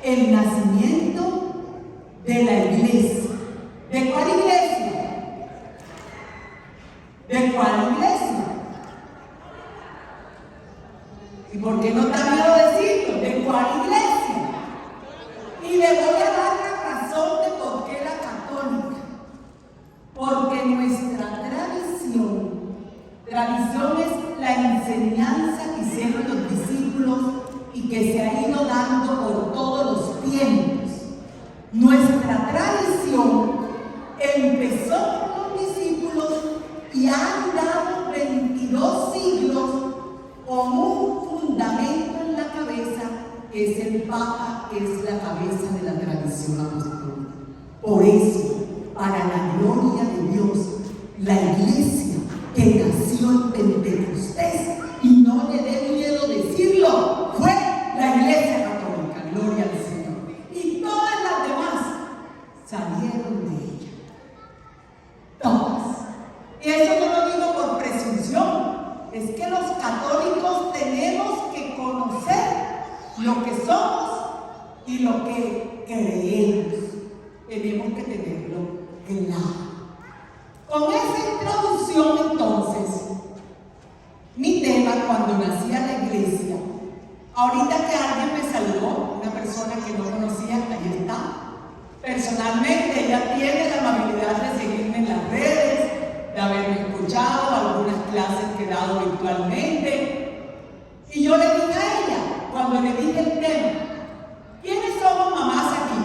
el nacimiento de la iglesia. ¿De cuál iglesia? ¿De cuál iglesia? ¿Y por qué no te da miedo decirlo? ¿De cuál iglesia? Y le voy a dar la razón de por qué la católica. Porque nuestra tradición es la enseñanza que hicieron los discípulos y que se ha ido dando por todos los tiempos. Nuestra tradición empezó con los discípulos y han dado 22 siglos con un fundamento en la cabeza, que es el Papa, que es la cabeza de la tradición apostólica. Por eso, para la gloria de Dios, la iglesia que nació en Pentecostés, y no le dé miedo decirlo, fue la iglesia católica, gloria al Señor. Y todas las demás salieron de ella. Todas. Y eso no lo digo por presunción, es que los católicos tenemos que conocer lo que somos y lo que creemos. Tenemos que tenerlo claro. Con esa introducción, entonces, mi tema cuando nací a la iglesia, ahorita que alguien me saludó, una persona que no conocía, ahí está. Personalmente, ella tiene la amabilidad de seguirme en las redes, de haberme escuchado algunas clases que he dado virtualmente. Y yo le dije a ella, cuando le dije el tema, ¿quiénes somos mamás aquí?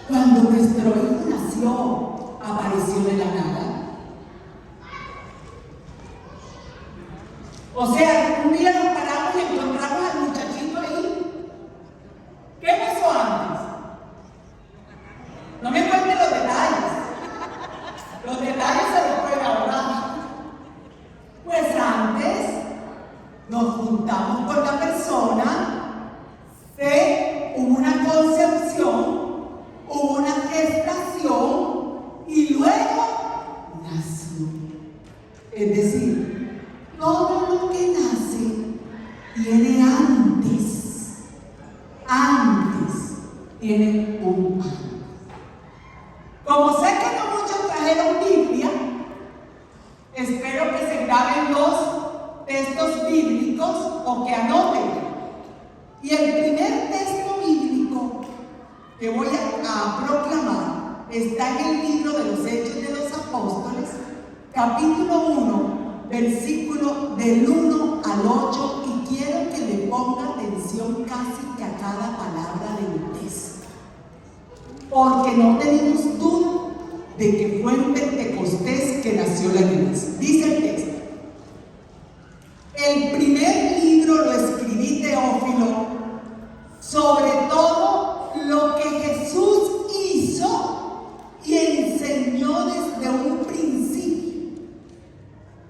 Cuando nuestro hijo nació, apareció de la nada. O sea, un día nos paramos y encontramos al muchachito ahí. ¿Qué pasó antes? No me cuenten los detalles. Los detalles se los pueden ahorrar. Pues antes nos juntamos con la persona, hubo una concepción, hubo una gestación y luego nació. Es decir, todo lo que nace tiene antes tiene un antes. Como sé que no muchos trajeron Biblia, espero que se graben los textos bíblicos o que anoten. Y el primer texto bíblico que voy a proclamar está en el libro de los Hechos de los Apóstoles, capítulo 1, versículo del 1 al 8, y quiero que le ponga atención casi que a cada palabra del texto, porque no tenemos duda de que fue en Pentecostés que nació la iglesia. Dice el texto: el primer libro lo escribí, Teófilo, sobre todo lo que Jesús hizo y enseñó desde un principio,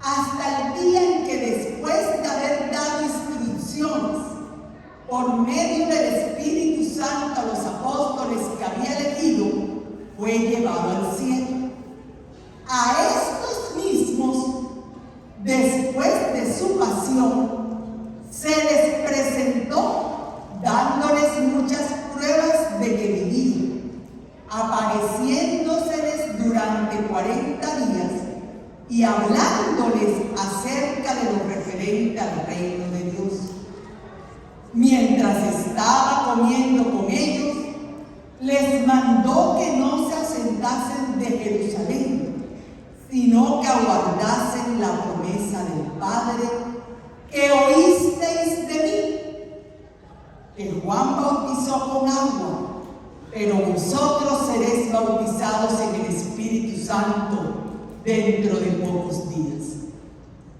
hasta el día en que, después de haber dado instrucciones por medio del Espíritu Santo a los apóstoles que había elegido, fue llevado al cielo. A estos mismos, después de su pasión, se les presentó, dándoles muchas pruebas de que vivía, apareciéndoseles durante 40 días y hablándoles acerca de lo referente al reino de Dios. Mientras estaba comiendo con ellos, les mandó que no se ausentasen de Jerusalén, sino que aguardasen la promesa del Padre que oísteis de mí, que Juan bautizó con agua, pero vosotros seréis bautizados en el Espíritu Santo dentro de pocos días.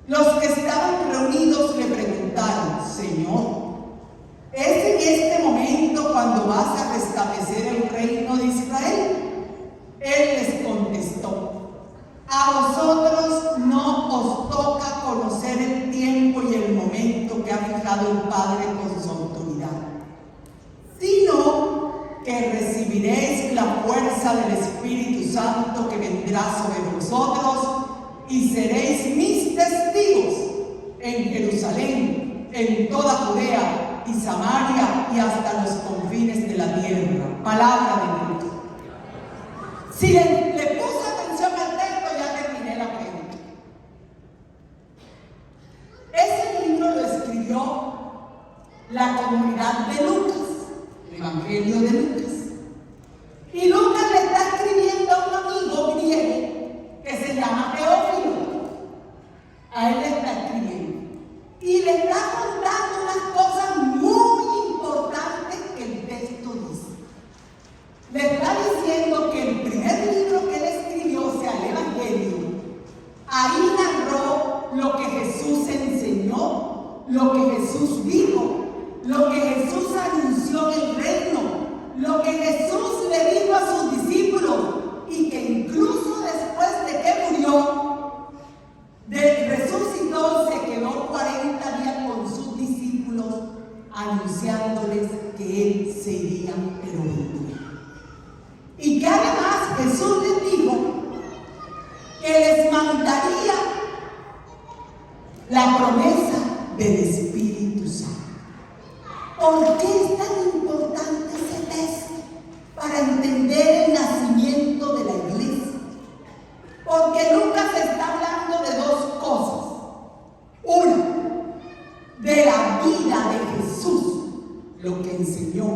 Los que estaban reunidos le preguntaron: Señor, ¿es en este momento cuando vas a restablecer el reino de Israel? Él les contestó: a vosotros no os toca conocer el tiempo y el momento que ha fijado el Padre con su autoridad, sino que recibiréis la fuerza del Espíritu Santo que vendrá sobre vosotros, y seréis mis testigos en Jerusalén, en toda Judea y Samaria y hasta los confines de la tierra. Palabra de Dios. Si le puse atención al texto, ya terminé la pregunta. Ese libro lo escribió la comunidad de Lucas, el Evangelio de Lucas. Y Lucas le está escribiendo a un amigo griego que se llama Teófilo. A él le está escribiendo. Y le está contando unas cosas muy importantes que el texto dice. Le está diciendo que el primer libro que él escribió, o sea, el Evangelio, ahí narró lo que Jesús enseñó, lo que Jesús dijo, lo que Jesús anunció en el reino, lo que Jesús le dijo a sus discípulos, y que incluso después de que murió, resucitó, se quedó 40 días con sus discípulos anunciándoles que Él se iría, pero vendría. Y que además Jesús les dijo que les mandaría la promesa del Espíritu Santo. ¿Por qué es tan importante ese texto? Para entender el nacimiento de la iglesia. Porque Lucas está hablando de dos cosas. Una, de la vida de Jesús, lo que enseñó,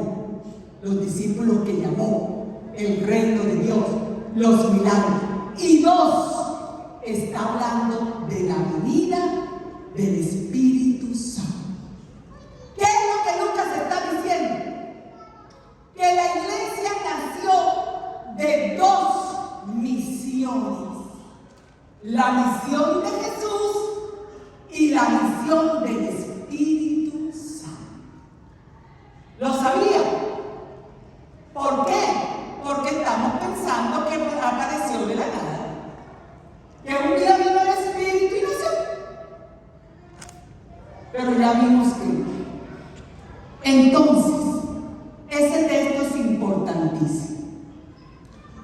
los discípulos que llamó, el reino de Dios, los milagros. Y dos, está hablando de la venida del Espíritu Santo. ¿Qué es lo que Lucas está diciendo? Que la iglesia nació de dos misiones. La misión de Jesús y la misión del Espíritu Santo. ¿Lo sabía? ¿Por qué? Porque estamos pensando que apareció de la nada. Que un día vino el Espíritu y no sé. Pero ya vimos que no. Entonces, ese texto es importantísimo.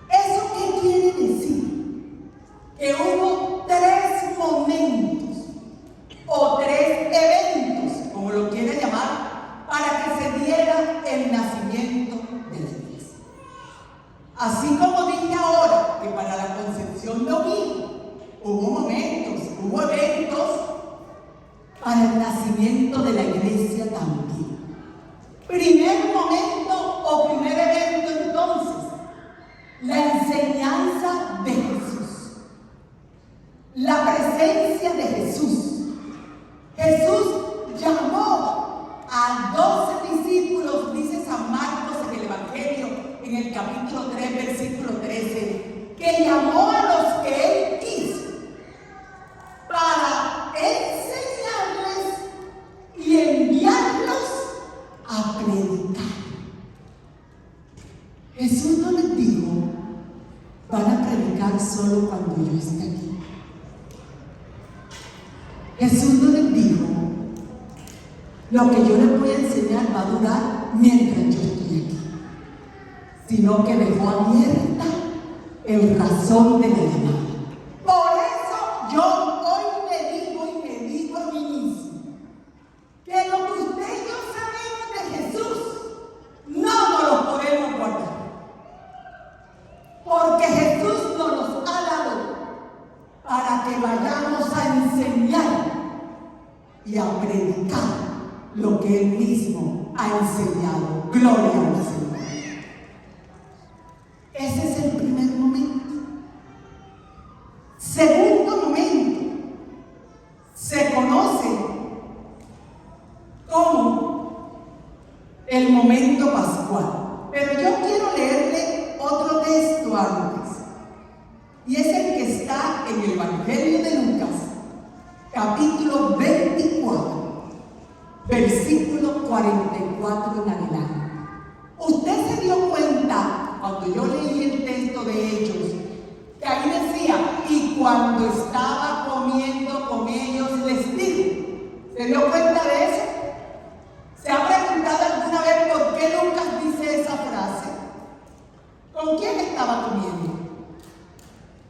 ¿Eso qué quiere decir? Que hubo tres momentos o tres eventos, como lo quiere llamar, para que se diera el nacimiento de la iglesia. Así como dije ahora que para la concepción de Oviedo hubo momentos, hubo eventos, para el nacimiento de la iglesia también. Primer momento o primer evento entonces, la enseñanza de Jesús, la presencia de Jesús. Jesús llamó a 12 discípulos, dice San Marcos en el Evangelio, en el capítulo 3, versículo 13, que llamó a los que Él quiso para enseñarles y enviarlos a predicar. Jesús no les dijo, van a predicar solo cuando yo esté aquí. Jesús no les dijo, lo que yo les voy a enseñar va a durar mientras yo estoy aquí, sino que dejó abierta el razón de la llamada. Por eso yo hoy me digo a mí mismo, que lo que usted y yo sabemos de Jesús no nos lo podemos guardar, porque Jesús nos los ha dado para que vayamos a enseñar y a predicar lo que Él mismo ha enseñado. Gloria al Señor. Ese es el primer momento. Segundo momento, se conoce como el momento pascual. Pero yo quiero leerle otro texto antes, y es el que está en el Evangelio de Lucas, capítulo 24, versículo 44 en adelante. Usted se dio cuenta, cuando yo leí el texto de Hechos, que ahí decía, y cuando estaba comiendo con ellos les dijo. ¿Se dio cuenta de eso? ¿Se ha preguntado alguna vez por qué Lucas dice esa frase? ¿Con quién estaba comiendo?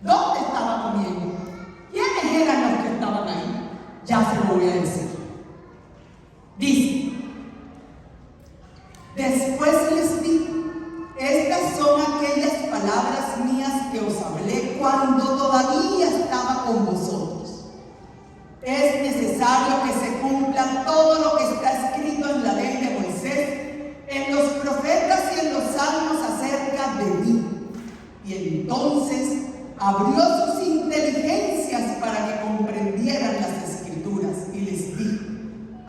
¿Dónde estaba comiendo? ¿Quiénes eran los que estaban ahí? Ya se lo voy a decir. Dice, que os hablé cuando todavía estaba con vosotros. Es necesario que se cumpla todo lo que está escrito en la ley de Moisés, en los profetas y en los salmos acerca de mí. Y entonces abrió sus inteligencias para que comprendieran las Escrituras y les dijo: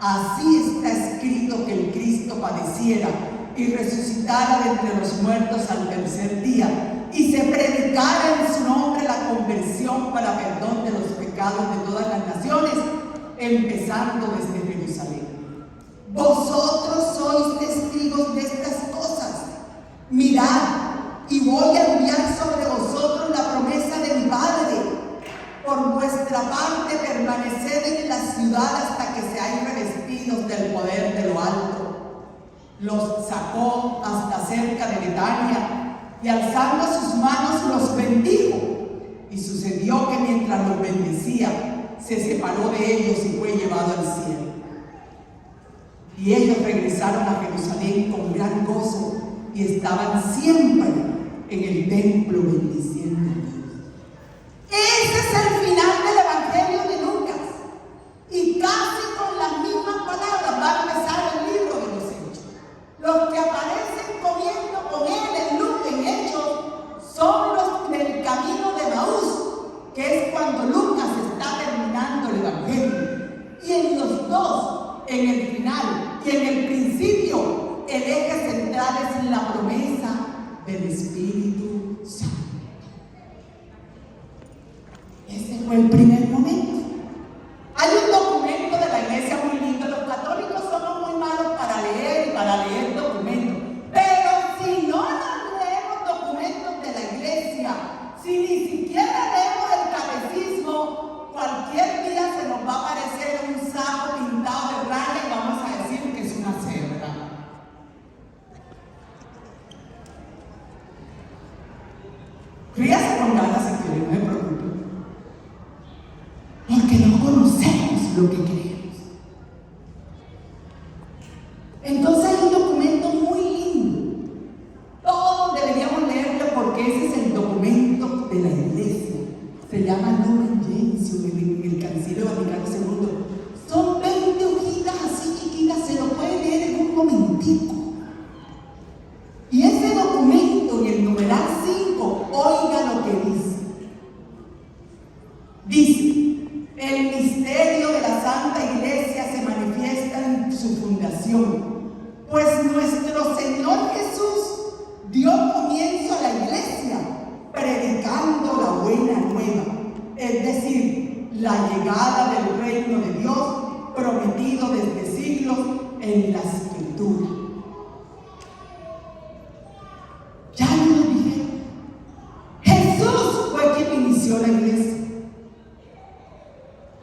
así está escrito que el Cristo padeciera y resucitara de entre los muertos al tercer día, y se predicara en su nombre la conversión para perdón de los pecados de todas las naciones, empezando desde Jerusalén. Vosotros sois testigos de estas cosas. Mirad, y voy a enviar sobre vosotros la promesa de mi Padre. Por vuestra parte, permaneced en la ciudad hasta que seáis revestidos del poder de lo alto. Los sacó hasta cerca de Betania, y alzando sus manos los bendijo. Y sucedió que mientras los bendecía, se separó de ellos y fue llevado al cielo. Y ellos regresaron a Jerusalén con gran gozo y estaban siempre en el templo bendiciendo a Dios. Ese es el final del Evangelio de Lucas. Y casi con las mismas palabras va a empezar el libro de los Hechos. Los que aparecen comiendo con él en Hechos son los del camino de Maús, que es cuando Lucas está terminando el Evangelio. Y en los dos, en el final y en el principio, el eje central es la promesa del Espíritu Santo. Ese fue el primer momento. Hay un documento de la iglesia muy lindo. Los católicos somos muy malos para leer documentos. Pero si no nos leemos documentos de la iglesia, si ni siquiera leemos el catecismo, cualquier día se nos va a aparecer un saco pintado de raya y vamos a decir que es una cebra. Ríase con ganas si quiere, no me preocupe. Porque no conocemos lo que creemos. Entonces hay un documento muy lindo. Todos deberíamos leerlo porque ese es el documento de la iglesia. Se llama Lumen Gentium en el Concilio Vaticano II. Son 20 hojitas así chiquitas, se lo puede leer en un momentico. Y ese documento, en el numeral 5, oiga lo que dice. Dice: el misterio de la Santa Iglesia se manifiesta en su fundación, pues nuestro Señor Jesús dio comienzo a la Iglesia predicando la buena nueva, es decir, la llegada del reino de Dios prometido desde siglos en la Escritura. Ya lo dije, Jesús fue quien inició la iglesia.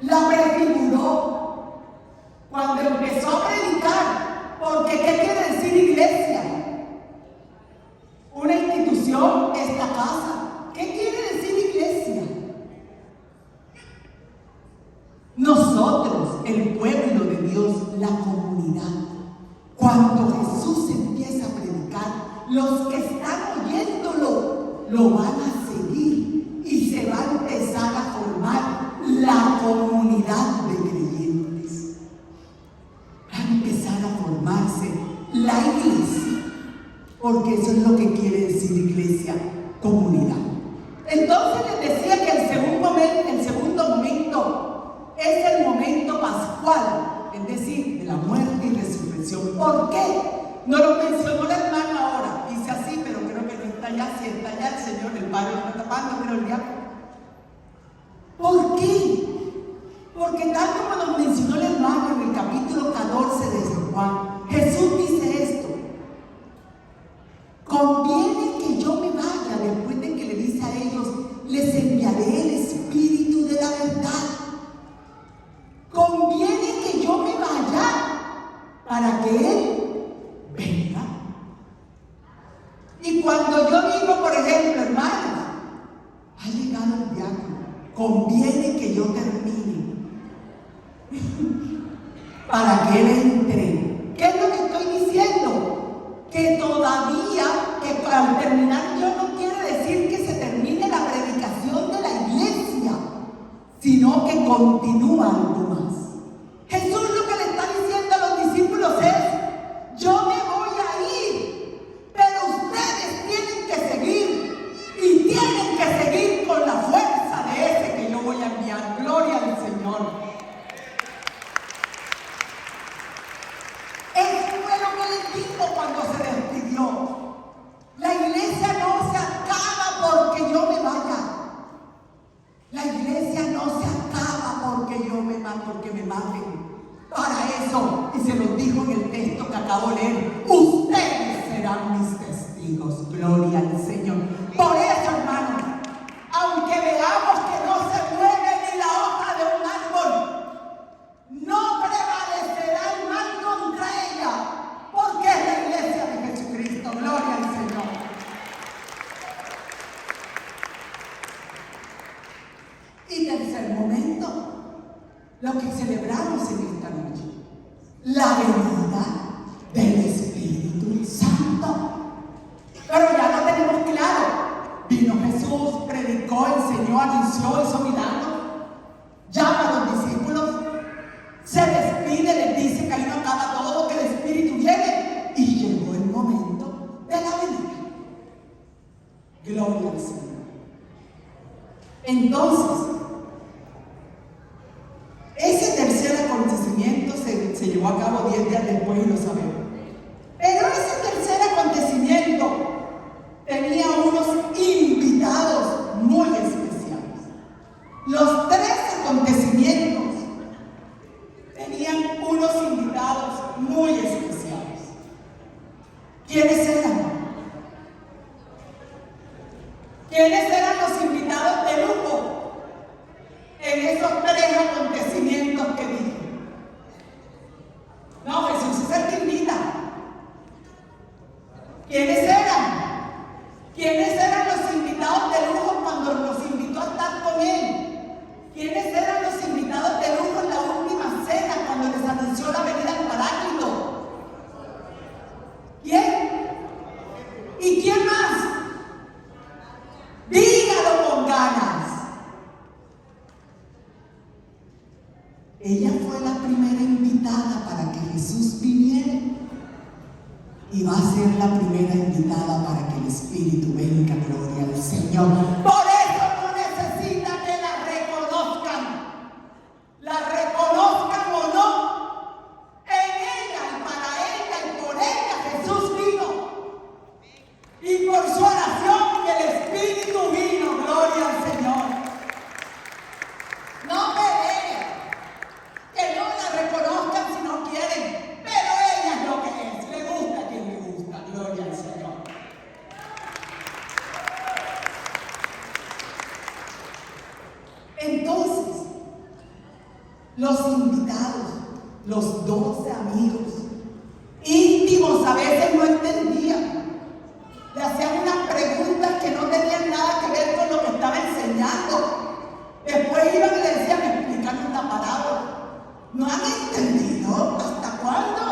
La prefiguró cuando empezó a predicar. Porque ¿qué quiere decir iglesia? Una institución, esta casa. ¿Qué quiere decir iglesia? Nosotros, el pueblo de Dios, la comunidad. Cuando Jesús empieza a predicar, los que están oyéndolo lo van a seguir y se va a empezar a formar la comunidad de creyentes. Va a empezar a formarse la iglesia, porque eso es lo que quiere decir iglesia, comunidad. Entonces les decía que el segundo momento es el momento pascual, es decir, de la muerte y resurrección. ¿Por qué? No lo mencionó la hermana ahora, dice así, pero creo que no está allá. Si está allá, el Señor, el Padre lo está tapando, pero el diablo. ¿Por qué? Porque tal como nos mencionó el hermano en el capítulo 14 de San Juan, Jesús dice esto: conviene que yo me vaya. Después de que le dice a ellos: les enviaré el Espíritu de la verdad. Conviene que yo me vaya para que Él venga. Y cuando yo digo, por ejemplo, hermanos, ha llegado el diácono, conviene que yo termine para que Él entre. ¿Qué es lo que estoy diciendo? Que todavía, que al terminar yo no quiere decir que se termine la acabo de leer, ustedes serán mis testigos. Gloria al Señor. Por eso, hermanos, aunque veamos que no se mueve ni la hoja de un árbol, no prevalecerá el mal contra ella, porque es la iglesia de Jesucristo. Gloria al Señor. Y tercer momento, lo que celebramos en esta noche, la venida del Espíritu Santo. Pero ya lo tenemos claro. Vino Jesús, predicó, enseñó, anunció, hizo milagros, llama a los discípulos, se despide, les dice que ahí no acaba todo, que el Espíritu llegue, y llegó el momento de la venida. Gloria al Señor. Entonces, ese tercer acontecimiento se llevó a cabo 10 días después y lo sabemos. Pero ese tercer acontecimiento tenía unos invitados muy especiales. Los 3 acontecimientos tenían unos invitados muy especiales. ¿Quiénes eran? ¿Quiénes eran los invitados de lujo en esos 3 acontecimientos que dije? No, Jesús es el que invita. ¿Quiénes eran? ¿Quiénes eran los invitados de lujo cuando los invitó a estar con Él? ¿Quiénes eran los invitados de lujo en la última cena cuando les anunció la venida del Paráclito? ¿Quién? ¿Y quién más? Dígalo con ganas. Ella fue la primera invitada para que Jesús viniera y va a ser la primera invitada para que el Espíritu venga. Gloria al Señor. Por eso no necesita que la reconozcan o no. En ella y para ella y por ella Jesús vino, y por su oración el Espíritu vino. Gloria al Señor. No peleen, que no la reconozcan si no quieren, pero ella es lo que es, le gusta a quien le gusta. Gloria al Señor. Entonces, los invitados, los 12 amigos íntimos, a veces no entendían. Le hacían unas preguntas que no tenían nada que ver con lo que estaba enseñando. Después iban y le decían, explícame una parábola. ¿No han entendido? ¿Hasta cuándo?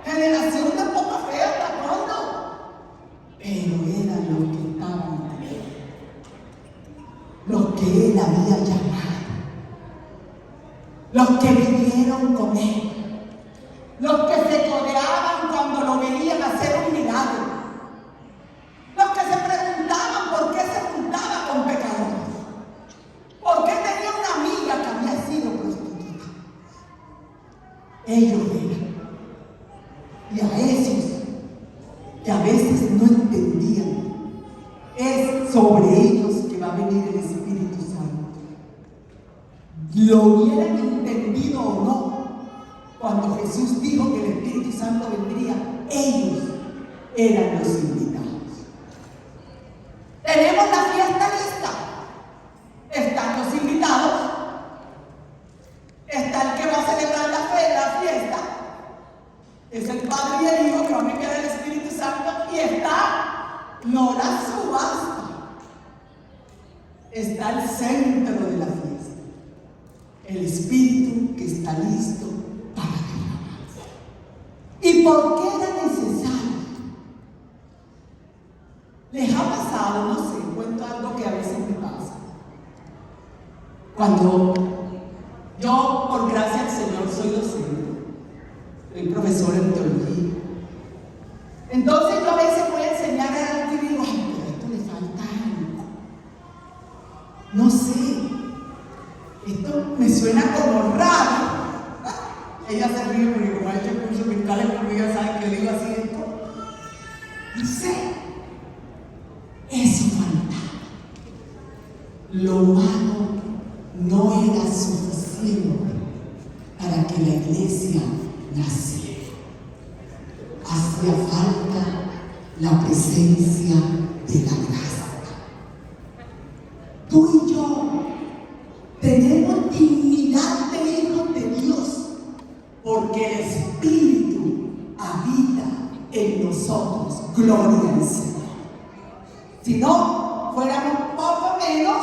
Generación de poca fe, ¿hasta cuándo? Pero eran los que estaban con Él, los que Él había llamado, los que vivieron con Él, los que se codeaban cuando lo veían hacer un milagro, los que se preguntaban por qué se juntaba con pecadores, por qué tenía una amiga que había sido prostituta. Ellos eran. Y a esos que a veces no entendían, es sobre ellos que va a venir el Espíritu Santo. Lo hubieran entendido o no, cuando Jesús dijo que el Espíritu Santo vendría, ellos eran los invitados. Tenemos la fiesta lista. Están los invitados, está el que va a celebrar la fiesta, es el Padre y el Hijo que van a enviar el Espíritu Santo, y está no la subasta, está el centro de la fiesta, el Espíritu que está listo para derramarse. ¿Y por qué era necesario? ¿Les ha pasado? No sé, cuento algo que a veces me pasa. Cuando yo, por gracia del Señor, soy docente, soy profesor en teología. Entonces yo a veces voy a enseñar algo y digo, ay, pero esto le falta algo. No sé, esto me suena como raro. Ella se ríe porque como ha hecho cursos virtuales conmigo, sabe que digo así esto. No sé, eso faltaba. Lo humano no era suficiente para que la iglesia naciera. hacía falta la presencia de la gracia. Tú y yo tenemos dignidad de hijos de Dios porque el Espíritu habita en nosotros. Gloria al Señor. Si no, fuéramos poco menos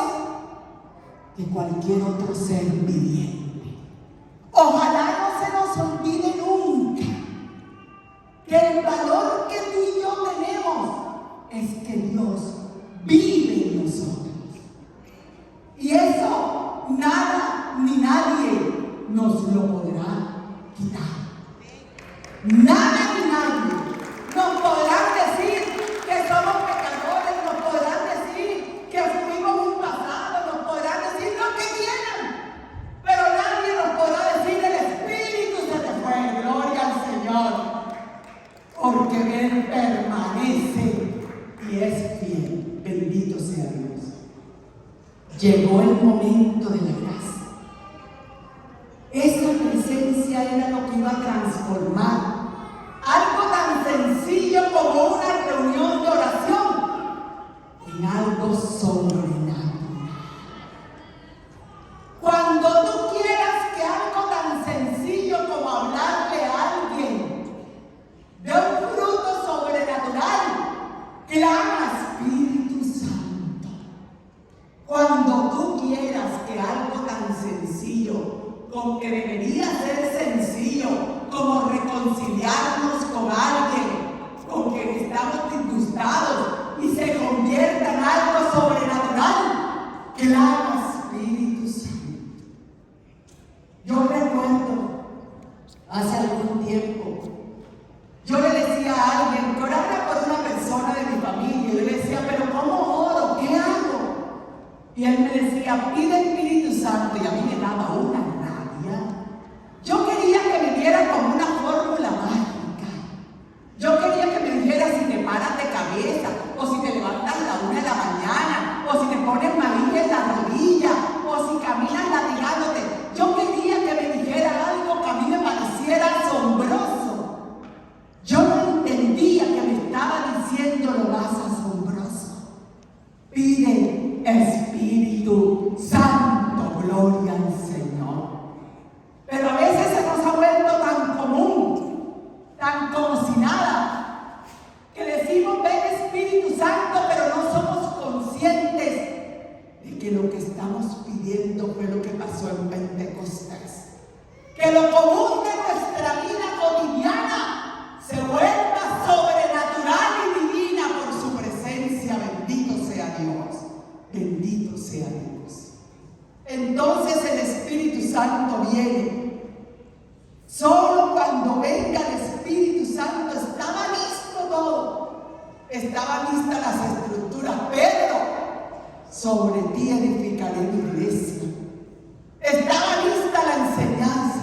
que cualquier otro ser viviente. Ojalá no se nos olvide nunca que el valor que tú y yo tenemos es que Dios vive en nosotros. Y eso nada ni nadie nos lo podrá quitar. Nada ni nadie nos podrán decir que somos pecadores, nos podrán decir que fuimos un pasado, nos podrán decir lo que quieran, pero nadie nos podrá decir el Espíritu se te fue. Gloria al Señor, porque Él permanece y es fiel. Bendito sea Dios. Llegó el momento de la gracia. Esa presencia era lo que iba a transformar algo tan sencillo como una reunión de oración en algo sobrenatural. Cuando tú quieras que algo tan sencillo como hablarle a alguien de un fruto sobrenatural, clama Espíritu Santo. Cuando tú quieras que algo tan sencillo, con que debería ser sencillo, como reconciliarnos con alguien con quien estamos disgustados y se convierta en algo sobrenatural, clama Espíritu Santo. Yo recuerdo hace algún tiempo, yo le decía a alguien que orara por una persona de mi familia, y yo le decía, pero ¿cómo oro? ¿Qué hago? Y él me decía, pide Espíritu Santo, y a mí me daba una rabia. Yo quería que me diera como una fórmula mágica. Yo quería que me dijera si te paras de cabeza, o si te levantas a la 1 de la mañana, o si te pones manilla en la rodilla, o si caminas latigándote. Yo quería que me dijera algo que a mí me pareciera asombroso. Yo no entendía que me estaba diciendo lo más asombroso. Pide Espíritu Santo, gloria al Señor. Pero a veces se nos ha vuelto tan común, tan como si nada, que decimos ven Espíritu Santo, pero no somos conscientes de que lo que estamos pidiendo fue lo que pasó en Pentecostés. Que lo común de nuestra vida cotidiana se vuelva sobrenatural y divina por su presencia. Bendito sea Dios. Bendito sea Dios. Entonces el Espíritu Santo viene. Solo cuando venga el Espíritu Santo estaba listo todo. Estaban listas las estructuras. Pedro, sobre ti edificaré mi iglesia. Estaba lista la enseñanza.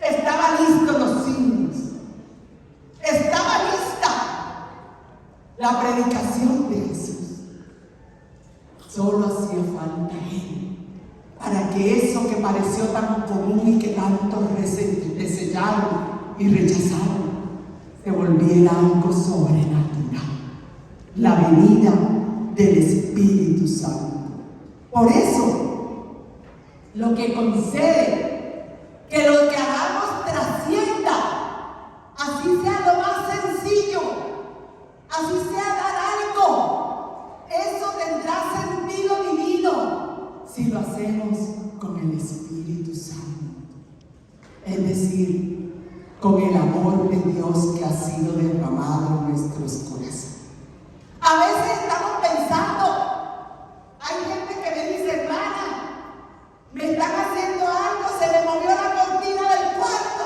Estaban listos los signos. Estaba lista la predicación de Jesús. Solo hacía falta Él para que eso que pareció tan común y que tanto desecharon y rechazaron se volviera algo sobrenatural. La venida del Espíritu Santo. Por eso, lo que concede que lo que hagamos trascienda, así sea lo más sencillo, así sea dar algo, eso tendrá sentido divino si lo hacemos con el Espíritu Santo, es decir, con el amor de Dios que ha sido derramado en nuestros corazones. A veces estamos pensando, hay gente que me dice, hermana, me están haciendo algo, se me movió la cortina del cuarto.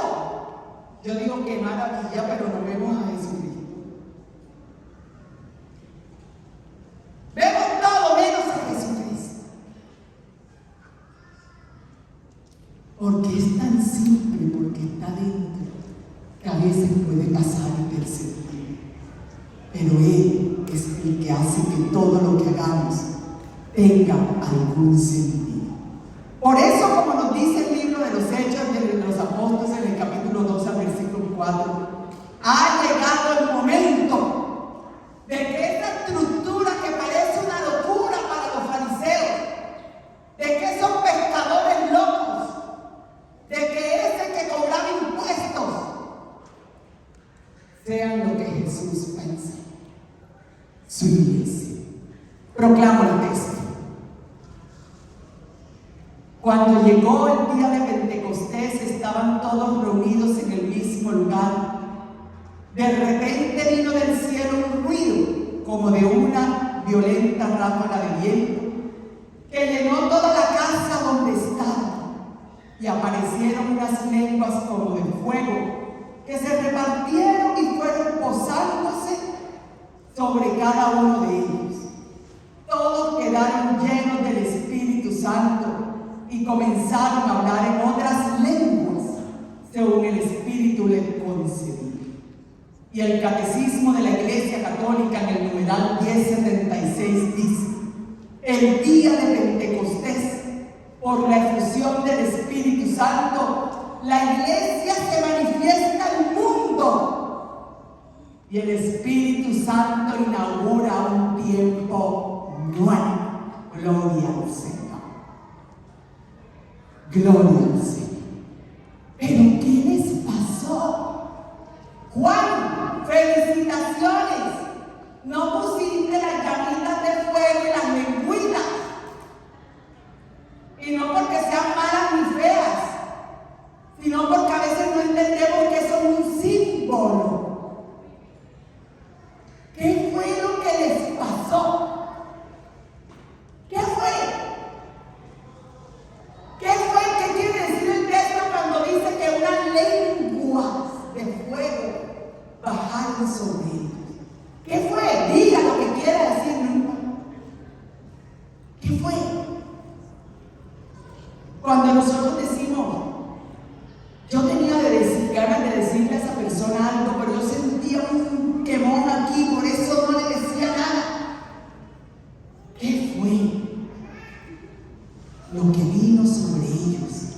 Yo digo, qué maravilla, pero no vemos a Jesucristo. Vemos todo menos a Jesucristo. Porque es tan simple, porque está dentro, que a veces puede pasar imperceptible. Pero Él es el que hace que todo lo que hagamos tenga algún sentido. Por eso, como nos dice el libro de los Hechos de los Apóstoles en el capítulo 2 al versículo 4, ha llegado el momento de que esta estructura que parece una locura para los fariseos, de que esos pescadores locos, de que ese que cobraba impuestos, sean lo que Jesús piensa, su iglesia. Proclamo el texto. Cuando llegó el día de Pentecostés, estaban todos reunidos en el mismo lugar. De repente vino del cielo un ruido, como de una violenta ráfaga de viento, que llenó toda la casa donde estaban, y aparecieron unas lenguas como de fuego, que se repartieron y fueron posándose sobre cada uno de ellos. Todos quedaron llenos del Espíritu Santo y comenzaron a hablar en otras lenguas, según el Espíritu les concedía. Y el Catecismo de la Iglesia Católica en el numeral 1076 dice: el día de Pentecostés, por la efusión del Espíritu Santo, la Iglesia se manifiesta al mundo y el Espíritu Santo inaugura un tiempo nuevo. Gloria al Señor. Gloria al Señor. ¿Pero qué les pasó? Juan, felicitaciones. No pusiste las llamitas de fuego y las lengüitas. Y no porque sean malas ni feas, sino porque a veces no entendemos que son un símbolo. ¿Qué fue lo que les pasó? ¿Qué fue? ¿Qué fue? ¿Qué quiere decir el texto cuando dice que unas lenguas de fuego bajaron sobre ellos? ¿Qué fue? Diga lo que quiera decir, ¿no? ¿Qué fue? Cuando nosotros decimos, yo tenía ganas de decirle a esa persona algo, pero yo sentía un quemón aquí, por eso no le decía nada. ¿Qué fue lo que vino sobre ellos?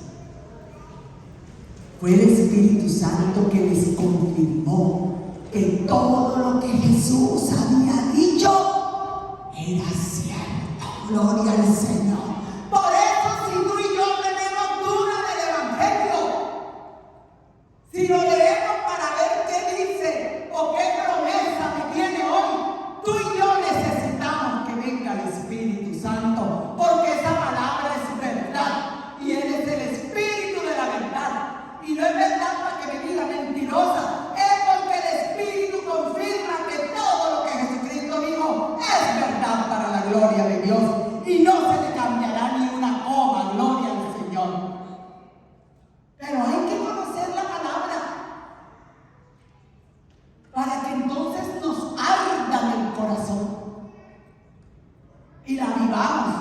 Fue el Espíritu Santo que les confirmó que todo lo que Jesús había dicho era cierto. Gloria al Señor. Por eso, si tú y yo tenemos dudas del Evangelio, si lo leemos para ver qué dice o qué promesa me tiene hoy, tú y yo necesitamos que venga el Espíritu Santo, porque esa palabra es verdad y Él es el Espíritu de la verdad. Y no es verdad para que me diga mentirosa, es porque el Espíritu confirma que todo lo que Jesucristo dijo es verdad para la gloria de Dios y no se le cambiará ni una coma. Gloria al Señor. Pero hay que conocer la palabra para que entonces nos arda en el corazón y la vivamos,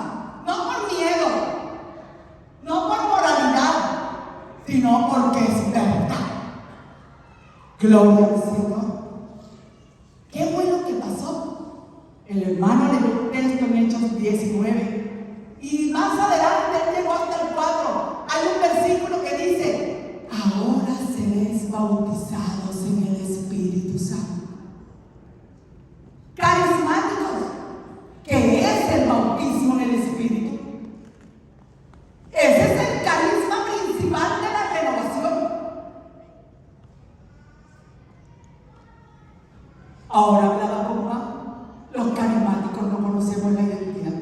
no por miedo, no por moralidad, sino porque es verdad. Gloria al Señor. ¿Qué fue lo que pasó? El hermano leyó un texto en Hechos 19 y más adelante él llegó hasta el 4. Hay un versículo que dice: ahora seréis bautizados en el Espíritu Santo. Carismáticos, ¿qué es el bautismo en el Espíritu? Ese es el carisma principal de la renovación. Ahora hablaba con Juan. Los carismáticos no conocemos la identidad.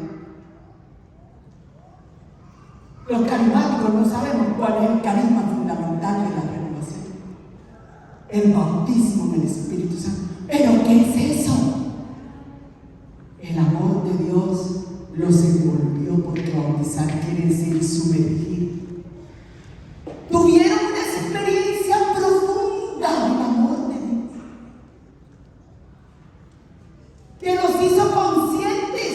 Los carismáticos no sabemos cuál es el carisma fundamental de la renovación. El bautismo en el Espíritu Santo. ¿Pero qué es eso? El amor de Dios los envolvió, porque bautizar quiere decir sumergir. Tuvieron una experiencia profunda del amor de Dios, que los hizo conscientes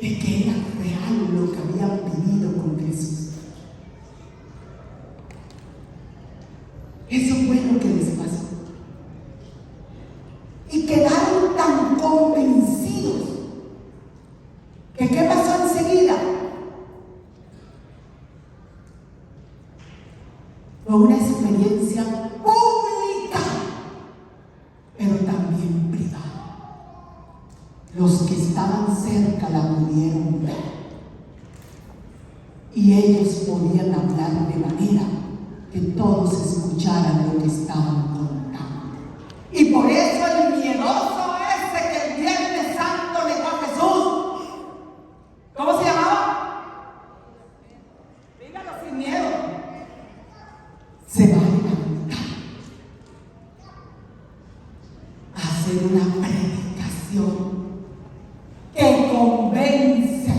de que era real lo que habían vivido con Jesús. Eso fue lo que les pasó. los que estaban cerca la pudieron ver. Y ellos podían hablar de manera que todos escucharan lo que estaban contando. Y por eso el miedoso ese que el Viernes Santo negó a Jesús, ¿cómo se llamaba? Dígalo sin miedo. Se va a levantar a hacer una predicación que convence.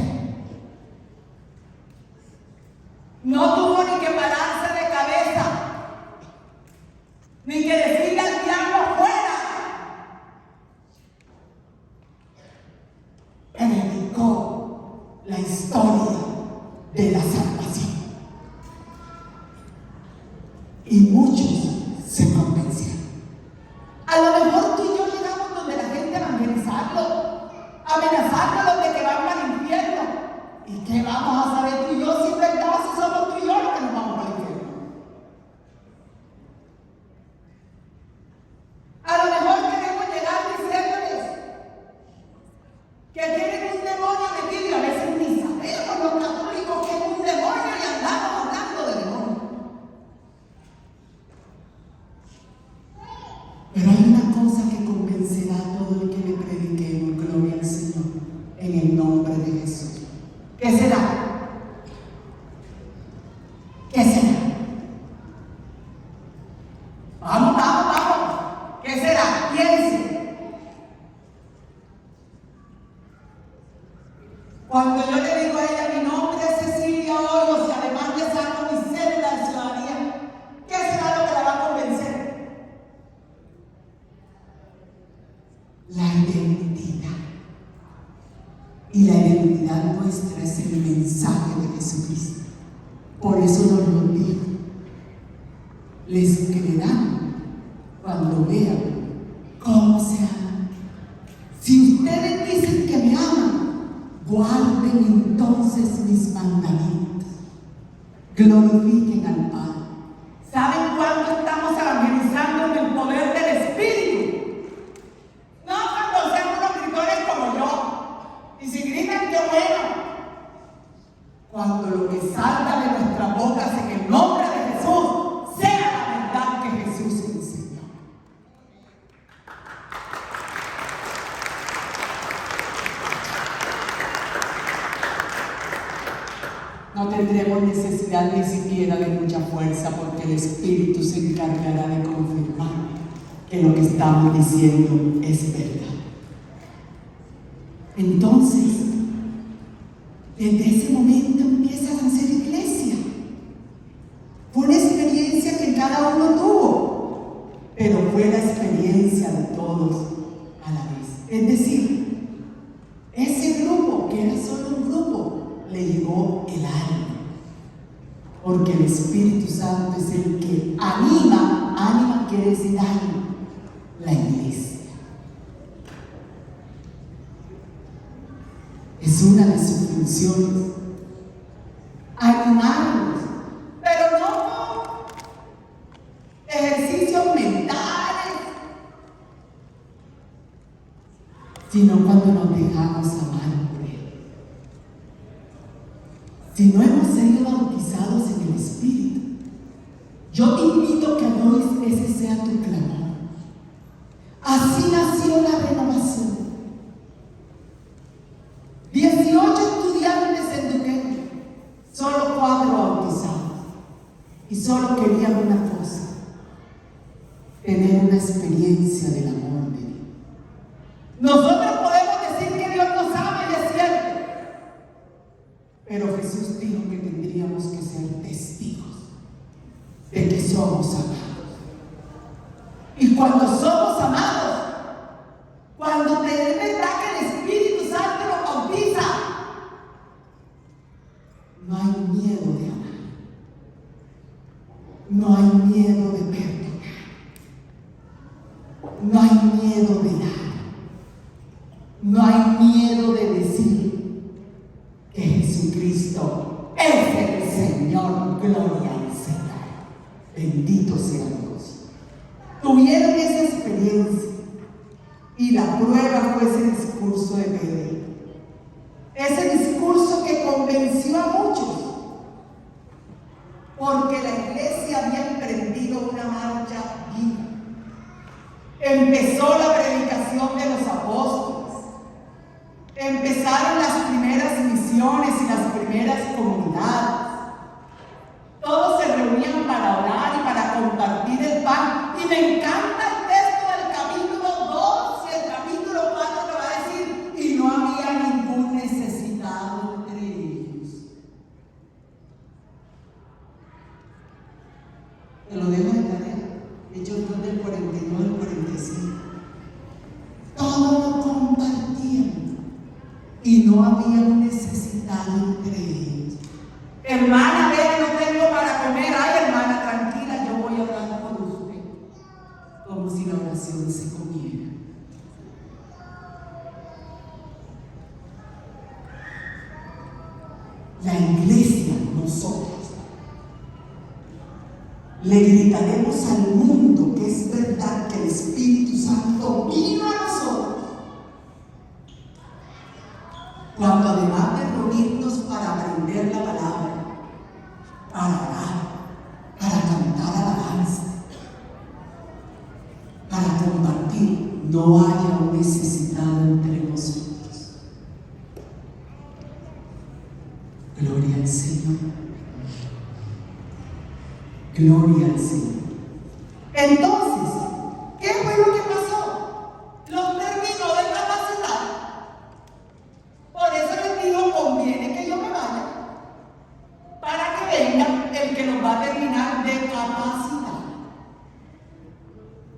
No tuvo ni que pararse de cabeza, ni que decirle al diablo fuera. Predicó la historia de la salvación. Y muchos se convencieron. A lo mejor tú y yo llegamos donde la gente a amenazarlo de que van al infierno. ¿Y qué vamos a saber tú y yo si es verdad, si somos tú y yo los que nos vamos al infierno? A lo mejor queremos llegar diciéndoles que tienen un demonio metido y a veces ni sabemos los católicos que es un demonio y andamos hablando de demonio. Pero hay una cosa que convencerá a todo el que le prediquemos, gloria al Señor, en el nombre de Jesús. ¿Qué será? ¿Qué será? Vamos. ¿Qué será? Piense. Cuando yo le digo a ella, mi nombre es Cecilia Hoyos y además le saco mi cédula de ciudadanía, ¿qué será lo que la va a convencer? La identidad. Y la identidad nuestra es el mensaje de Jesucristo. Por eso nos lo dijo. Les creerán cuando vean cómo se aman. Si ustedes dicen que me aman, guarden entonces mis mandamientos. Glorifiquen al Padre. ¿Saben cuándo estamos evangelizando en el poder del Espíritu? No cuando sean unos gritores como yo. Y si gritan, qué bueno. Cuando lo que salga de nuestras bocas en el nombre de Jesús sea la verdad que Jesús enseñó. No tendremos necesidad ni siquiera de mucha fuerza porque el Espíritu se encargará de confirmar que lo que estamos diciendo es verdad. Entonces, desde ese momento empiezan a hacer iglesia. Fue una experiencia que cada uno tuvo, pero fue la experiencia de todos a la vez. Es decir, ese grupo, que era solo un grupo, le llegó el alma. Porque el Espíritu Santo es el que anima quiere decir alma, la iglesia. Es una de sus funciones, animarnos, pero no ejercicios mentales, sino cuando nos dejamos amar por Él. Si no hemos sido bautizados en el Espíritu, yo te invito a que hoy ese sea tu clamor. Así nació la renovación. 18 estudiantes en Duquesne, solo 4 bautizados. Y solo querían una cosa: tener una experiencia del amor de Dios. Nosotros podemos decir que Dios nos ama y es cierto, pero Jesús dijo que tendríamos que ser testigos de que somos amados. Y cuando somos amados, cuando te es verdad que el Espíritu Santo nos bautiza, no hay miedo de amar, no hay miedo de perdonar, no hay miedo de dar, no hay miedo de decir que Jesucristo es el Señor. Gloria al Señor. Bendito sea Dios. Tuvieron esa experiencia y la prueba fue ese discurso de Pedro. Empezó la predicación de los apóstoles. Empezaron las primeras misiones y las primeras comunidades. Todos se reunían para orar y para compartir el pan. Y me encanta el texto del capítulo 2 y el capítulo 4 que va a decir: y no había ningún necesitado entre ellos. Te lo dejo de tarea. Hechos 2 del 49 al 45. Todo lo compartían y no había un necesitado entre ellos. Hermana, vea, no tengo para comer. Ay, hermana, tranquila, yo voy a orar por usted. Como si la oración se comiera. La iglesia, nosotros, le gritaremos al mundo que es verdad que el Espíritu Santo vino a nosotros, cuando además de reunirnos para aprender la palabra, para orar, para cantar alabanza, para compartir, no haya un necesitado entre nosotros. Gloria al Señor. Gloria al Señor. Entonces, ¿qué fue lo que pasó? Los terminó de capacitar. Por eso les digo, conviene que yo me vaya, para que venga el que nos va a terminar de capacitar.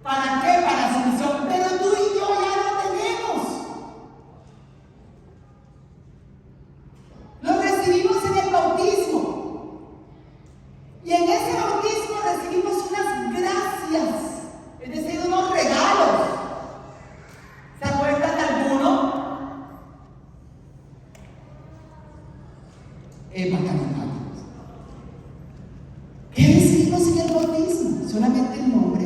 ¿Para qué? Para su misión. Pero tú y yo ya lo tenemos. Lo recibimos en el bautismo. Y en ese bautismo recibimos unas gracias, es decir, unos regalos. ¿Se acuerdan de alguno? ¿Qué recibimos en el bautismo? Solamente el nombre.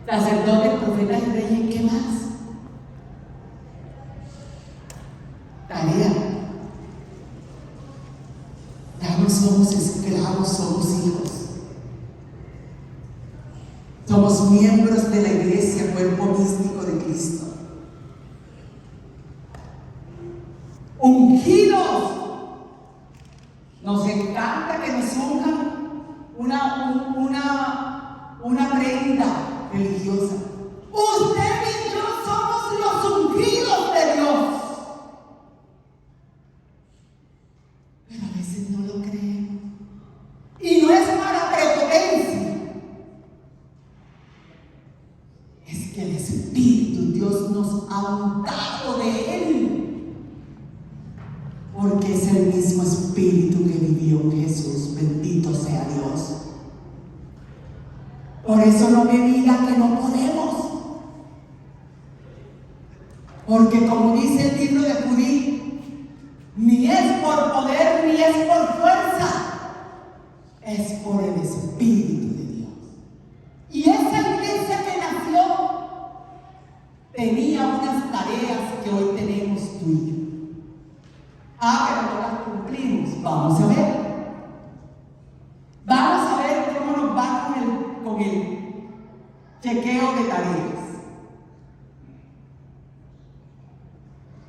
Sacerdote, profeta y rey, ¿qué más? Tarea. Ya no somos esclavos, somos hijos. Somos miembros de la iglesia, cuerpo místico de Cristo. Ungidos. Nos encanta que nos unjan una prenda religiosa. Usted y yo somos los ungidos de Dios. Pero a veces no lo creemos. Y no es para prepotencia. Es que el Espíritu Dios nos ha untado de Él. Porque es el mismo Espíritu que vivió en Jesús. Bendito sea Dios. Por eso no me diga que no podemos. Porque como dice el libro de Judith, ni es por poder ni es por fuerza, es por el Espíritu de Dios. Y esa iglesia que nació tenía unas tareas que hoy tenemos tú y yo. Pero no las cumplimos. Vamos a ver. Vamos a ver cómo nos va con el chequeo de tareas.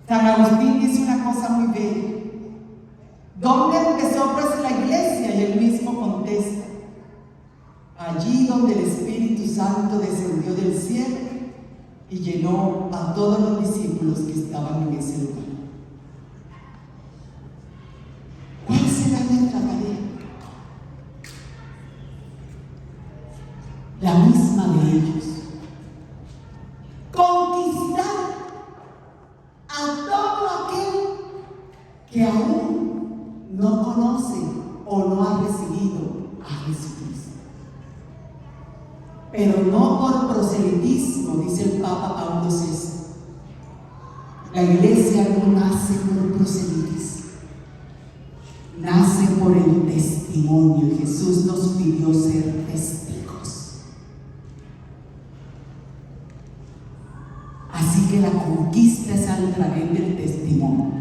San Agustín dice una cosa muy bella. ¿Dónde empezó pues la iglesia? Y él mismo contesta: allí donde el Espíritu Santo descendió del cielo y llenó a todos los discípulos que estaban en ese lugar. ¿Cuál será nuestra tarea? La misma de ellos. Conquistar a todo aquel que aún no conoce o no ha recibido a Jesucristo. Pero no por proselitismo, dice el Papa Pablo VI. La iglesia no nace por proselitismo, nace por el testimonio. Y Jesús nos pidió ser testigos. Así que la conquista es a través del testimonio.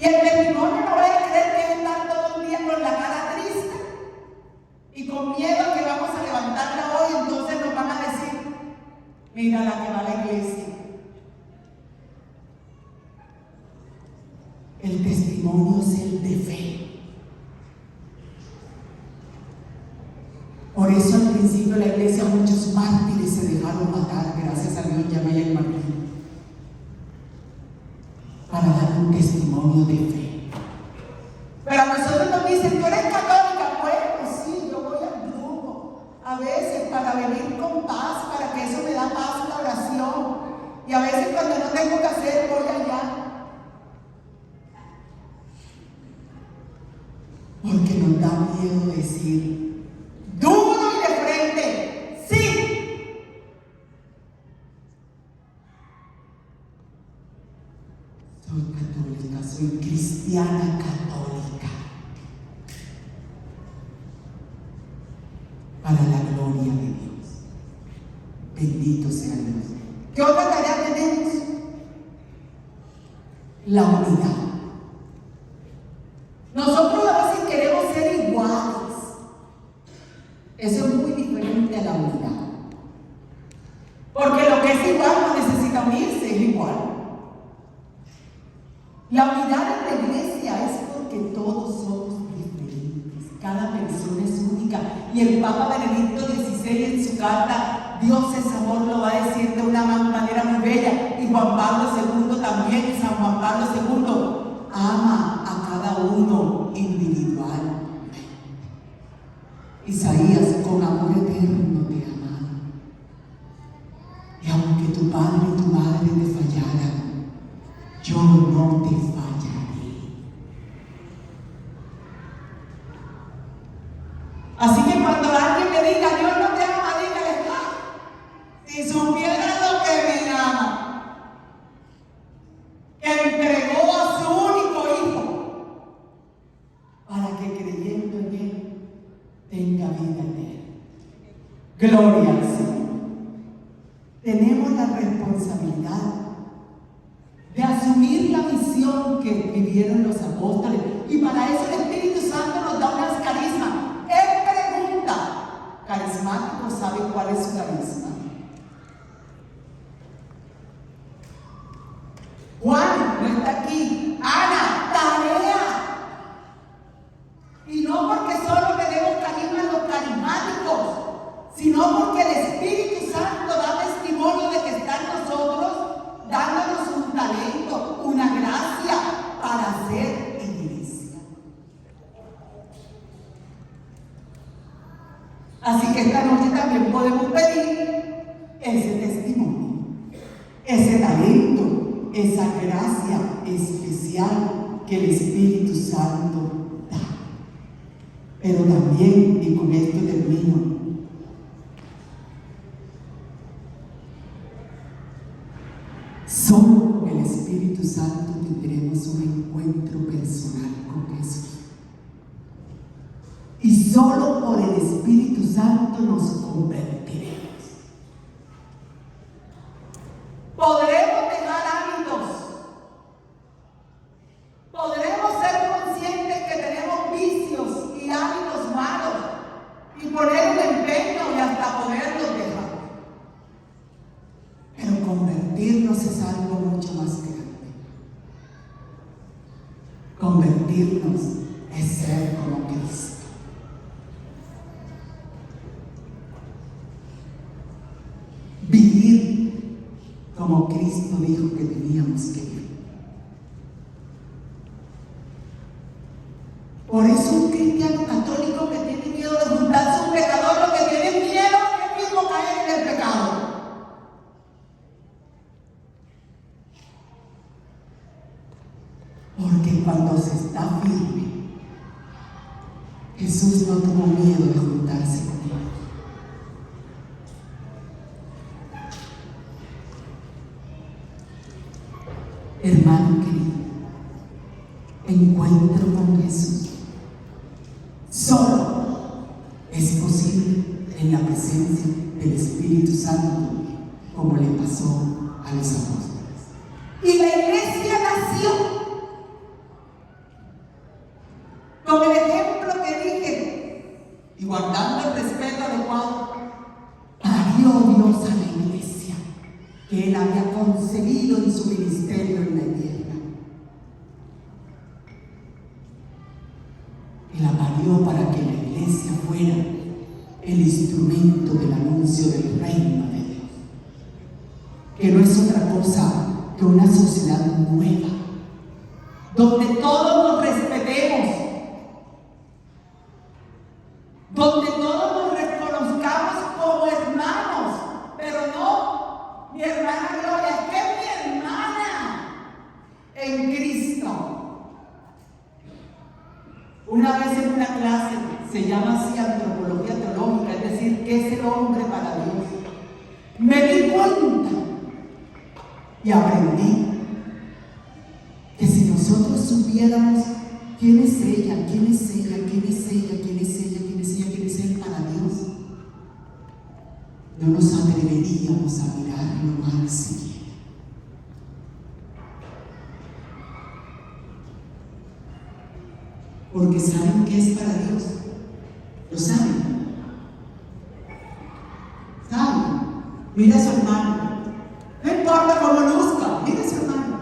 Y el testimonio no va a creer que estar todo el día con la cara triste y con con miedo a que vamos a levantarla hoy, entonces nos van a decir, mira la que va a la iglesia. El testimonio es el de fe. Por eso al principio de la iglesia muchos mártires se dejaron matar, gracias a Dios ya no hay el martirio, para dar un testimonio de fe. Pero a nosotros nos dicen, ¿tú eres católica? Bueno, sí, yo voy al grupo, a veces para venir con paz, para que eso me da paz la oración, y a veces cuando no tengo que hacer, voy allá. Porque nos da miedo decir, duro y de frente, sí. Soy católica, soy cristiana católica. Para la gloria de Dios. Bendito sea Dios. ¿Qué otra tarea tenemos? La unidad. Nosotros a veces queremos ser iguales. Eso es muy diferente a la unidad. Porque lo que es igual no necesita unirse, es igual. La unidad en la iglesia es porque todos somos diferentes. Cada persona es única. Y el Papa Benedicto XVI en su carta, Dios es amor, lo va a decir de una manera muy bella. Y Juan Pablo II también, San Juan Pablo II, ama a cada uno individual. Isaías, con amor eterno te amaron. Y aunque tu padre y tu madre te fallaran, yo no te fallaré. Así que cuando alguien me diga, Dios no te ama, dígale, si supieran lo que me ama, que entregó a su único hijo, para que creyendo en él, tenga vida en él. Gloria al Señor. Tenemos la responsabilidad de asumir la misión que vivieron los apóstoles. Y para eso el Espíritu Santo nos da unas carismas. Él pregunta, carismático, ¿sabe cuál es su carisma? Juan no está aquí. Ana, tarea. Y no porque solo tenemos carisma los carismáticos, sino porque el Espíritu Santo da testimonio de que está en nosotros, dándonos un talento, una gracia para hacer iglesia. Así que esta noche también podemos pedir ese testimonio, ese talento, esa gracia especial que el Espíritu Santo da. Pero también, y con esto termino, solo con el Espíritu Santo tendremos un encuentro personal con Jesús. Y solo por el Espíritu Santo nos convertiremos. Podremos dejar hábitos. Podremos ser conscientes que tenemos vicios y hábitos malos y poner un empeño y hasta poderlos dejar. Pero convertirnos es algo mucho más grande. Convertirnos es ser como Cristo. Vivir como Cristo dijo que teníamos que vivir. Por eso un cristiano católico que tiene miedo de juntarse a un pecador, lo que tiene miedo es mismo caer en el pecado. Porque cuando se está firme, Jesús no tuvo miedo de juntarse con él. Hermano querido, encuentro con Jesús solo es posible en la presencia del Espíritu Santo, como le pasó a los apóstoles. Y la iglesia nació con el ejemplo que dije, y guardando el que Él había concebido en su ministerio en la tierra. Él la parió para que la iglesia fuera el instrumento del anuncio del reino de Dios, que no es otra cosa que una sociedad nueva, donde todos nos respetemos, donde todos nos reconozcamos como hermanos, pero no, mi hermana Gloria, es que es mi hermana en Cristo. Una vez en una clase, se llama así antropología teológica, es decir, ¿qué es el hombre para Dios? Me di cuenta y aprendí que si nosotros supiéramos quién es ella, quién es ella, quién es ella, quién es ella, quién es ella, quién es él para Dios, no nos atreveríamos a mirarlo mal siquiera. Porque saben qué es para Dios. ¿Lo saben? ¿Saben? Mira a su hermano. No importa cómo luzca, mira a su hermano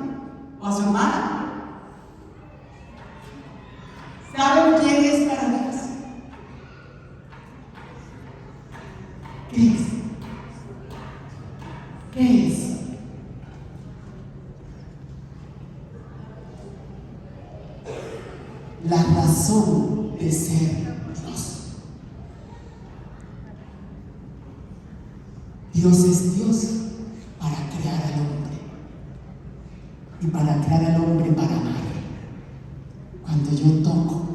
o a su hermana. ¿Saben quién es para Dios? ¿Qué es? ¿Qué es? La razón de ser Dios. Dios es Dios para crear al hombre y para crear al hombre para amar. Cuando yo toco,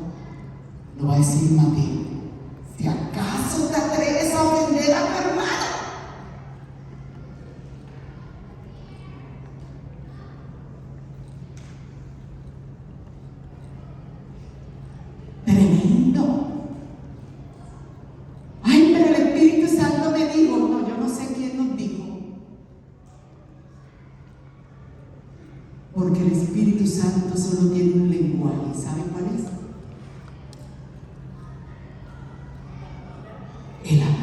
lo va a decir Mateo, si acaso te atreves a ofender a tu hermano. Tremendo. Ay, pero el Espíritu Santo me dijo, no, yo no sé quién nos dijo. Porque el Espíritu Santo solo tiene un lenguaje, ¿sabe cuál es? El amor.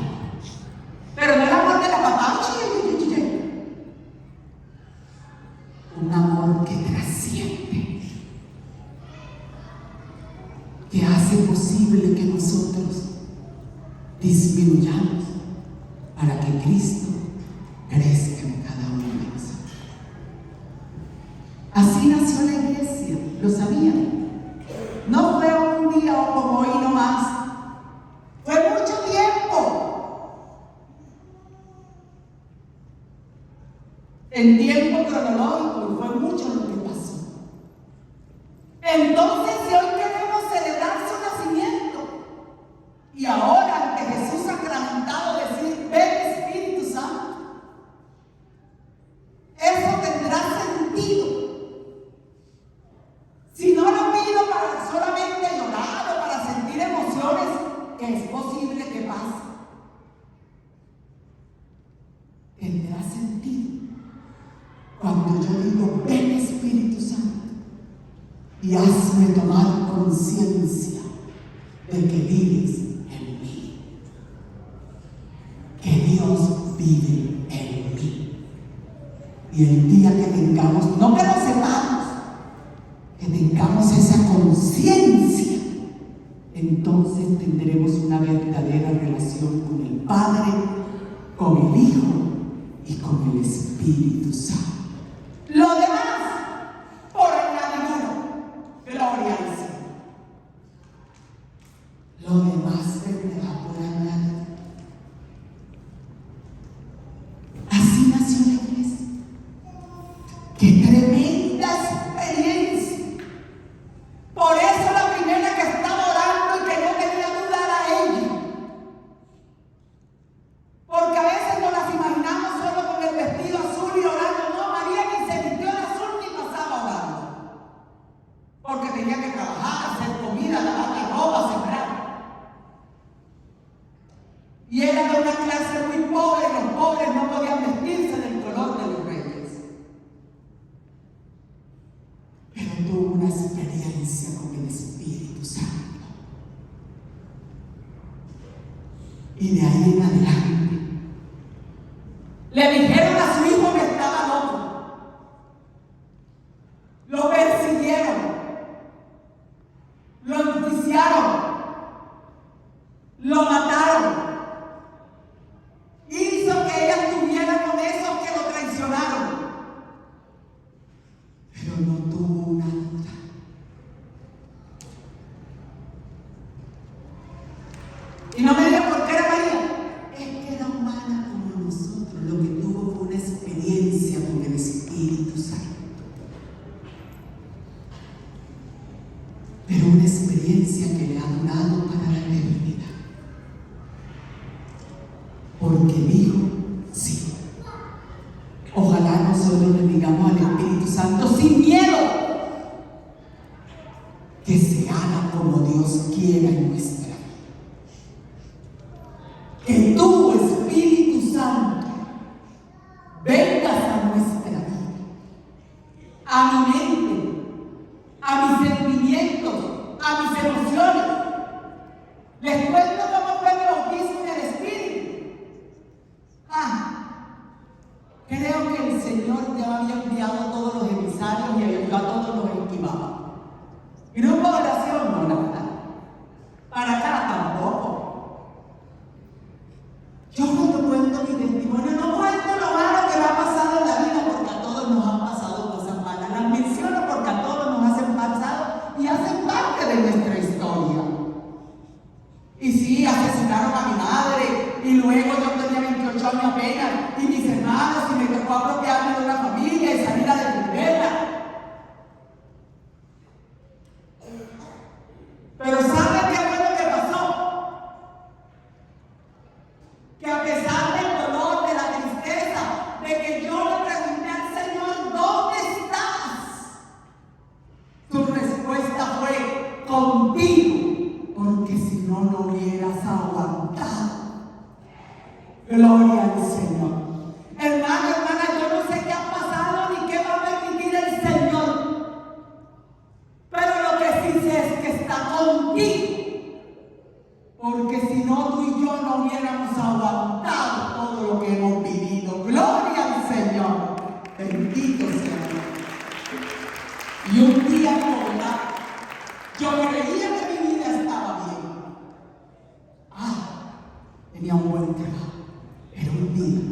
Pero no el amor de la papá, un amor que trasciende, que hace posible que nosotros disminuyamos para que Cristo crezca en cada uno de nosotros. Así nació la iglesia, ¿lo sabían? No fue un día o como hoy nomás, fue mucho tiempo. En tiempo cronológico, fue mucho lo que pasó. Entonces, si hoy queremos celebrar su nacimiento y ahora ante Jesús sacramentado decir, ven Espíritu Santo, eso tendrá sentido. Si no lo pido para solamente llorar o para sentir emociones, es posible que pase. Tendrá sentido cuando yo digo, ven Espíritu Santo, y hazme tomar conciencia de que vives en mí, que Dios vive en mí. Y el día que tengamos, no que lo sepamos, que tengamos esa conciencia, entonces tendremos una verdadera relación con el Padre, con el Hijo y con el Espíritu Santo. Lo demás, por añadidura, gloria al Señor. Lo demás vendrá por añadidura. Así nació la iglesia. ¡Qué tremenda experiencia! Por eso la primera que estaba orando y que no tenía duda era ella. Porque a veces nos las imaginamos solo con el vestido azul y orando. No, María ni se vistió de azul ni pasaba orando. Porque tenía que trabajar, hacer comida, lavar la ropa, sembrar. Y era de una clase muy pobre, los pobres no podían vestirse del color de los reyes. Pero tuvo una experiencia con el Espíritu Santo. Y de ahí en adelante le dijeron a su hijo que estaba porque dijo sí. Ojalá nosotros le digamos al Espíritu Santo sin miedo que se haga como Dios quiera en nuestra vida. Que tú, Espíritu Santo, vengas a nuestra vida, a mi mente, a mis sentimientos, a mis emociones. Les cuento cómo fue mi bautismo en el Espíritu. Creo que el Señor ya había enviado a todos los emisarios y yo a todos los esquivaba. Grupo de oración, no, la verdad. Para acá tampoco. Yo cuando cuento mi testimonio, no cuento lo malo que me ha pasado en la vida, porque a todos nos han pasado cosas malas. Las menciono porque a todos nos hacen pasado y hacen parte de nuestra historia. Y sí, asesinaron a mi madre, y luego yo tenía 28 años apenas, y mis hermanos, y me tocó apropiarme de una familia y salir a defenderla. Pero ¿saben qué fue lo que pasó? Que a pesar del dolor, de la tristeza, de que yo le pregunté al Señor, ¿dónde estás? Su respuesta fue, contigo, porque si no, no hubieras aguantado. Gloria al Señor. Hermano, hermana, yo no sé qué ha pasado ni qué va a permitir el Señor. Pero lo que sí sé es que está contigo. Porque si no, tú y yo no hubiéramos aguantado todo lo que hemos vivido. Gloria al Señor. Bendito sea Dios. Y un día como yo creía que mi vida estaba bien. Tenía un buen trabajo. Pero un día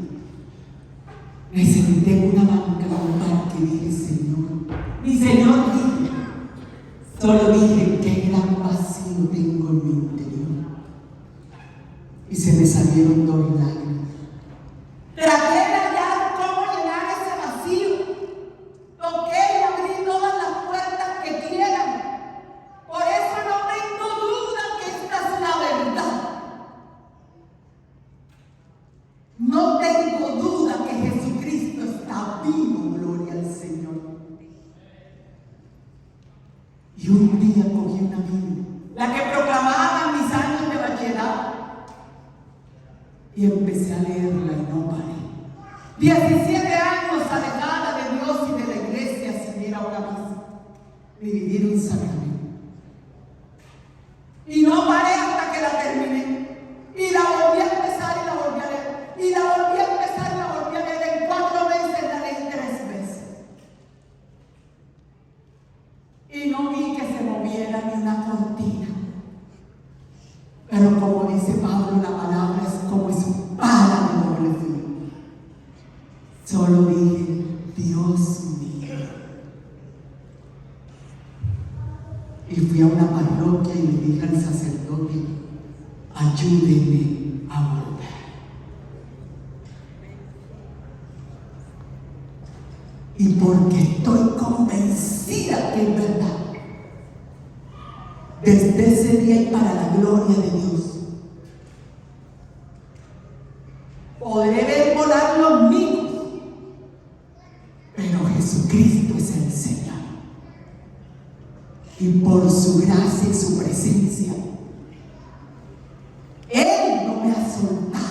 me senté en una banca de un parque y dije, Señor, mi Señor, dije, solo dije, qué gran vacío tengo en mi interior. Y se me salieron 2 lágrimas. Traté de hallar cómo llenar ese vacío. Toqué y abrí todas las puertas que quieran. Por eso no tengo duda que esta es la verdad. No tengo duda que Jesucristo está vivo, gloria al Señor. Y un día cogí una Biblia, la que proclamaban mis años de bachillerato, y empecé a leerla y no paré. 17 años alejada de Dios y de la iglesia sin ir a una misa, vivir un sacramento. Y no paré hasta que la terminé. Y la volví a empezar y la volví a leer. Y la volví a empezar y la volví a leer. En 4 meses la leí 3 veces. Y no vi que se moviera ni una cortina. Pero como dice Pablo, la palabra es como espada de doble filo. Solo dije, Dios mío. Y fui a una parroquia y le dije al sacerdote, ayúdenme a volver. Y porque estoy convencida que es verdad, desde ese día y para la gloria de Dios, podré ver volar los micos, pero Jesucristo es el Señor. Y por su gracia y su presencia, Él no me ha soltado.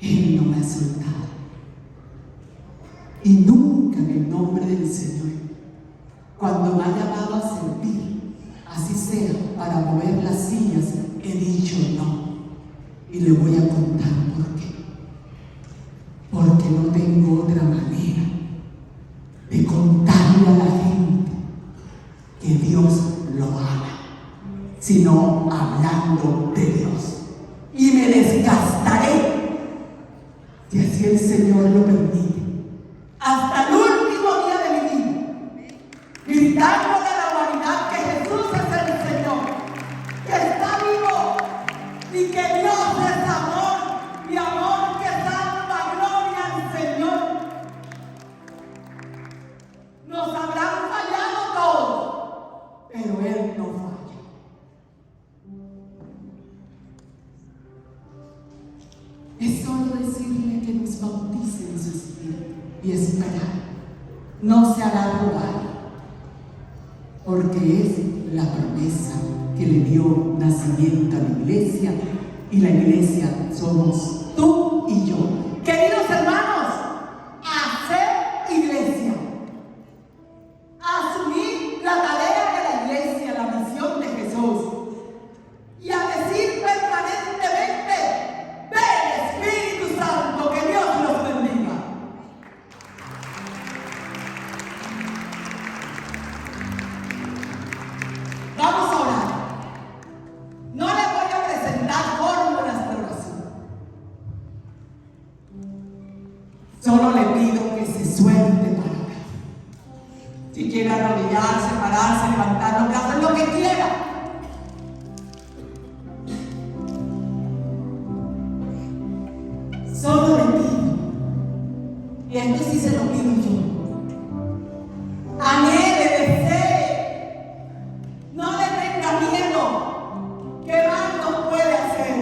Él no me ha soltado. Y nunca en el nombre del Señor, cuando me ha llamado a servir, así sea para mover las sillas, he dicho no. Y le voy a contar por qué. Porque no tengo otra manera de contarle a la gente que Dios lo ama, sino hablando de Dios. Y me desgastaré, si así el Señor lo permite, hasta el último día de mi vida, gritándole a la humanidad que Jesús es el Señor, que está vivo y que Dios es amor, y amor que salva, gloria al Señor. Nos habrán fallado todos, pero Él no falla. es solo decirle que nos bautice en su Espíritu y esperar. No se hará rogar, porque es la promesa que le dio nacimiento a la iglesia, y la iglesia somos tú y yo. Queridos hermanos, hacer iglesia, asumir la tarea de la iglesia, la misión de Jesús, y a decir permanentemente: ven Espíritu Santo, que Dios los bendiga. Vamos a orar. No le voy a presentar fórmulas de oración. Solo le pido que se suelte para orar. Si quiere arrodillarse, pararse, levantar los brazos, lo que quiera. Solo le pido, y esto sí se lo pido yo, anhele, desee, no le tenga miedo. ¿Qué más nos puede hacer?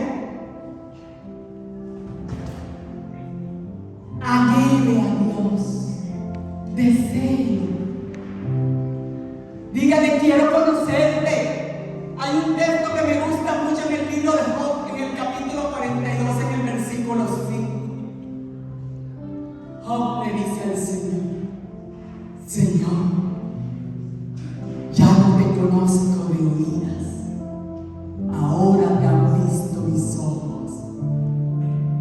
Anhele a Dios, desee. Dígale: quiero conocerte. Hay un texto que me gusta mucho en el libro de Job, en el capítulo 42, en el versículo 5. Job le dice al Señor: Señor, ya no te conozco de oídas, ahora te han visto mis ojos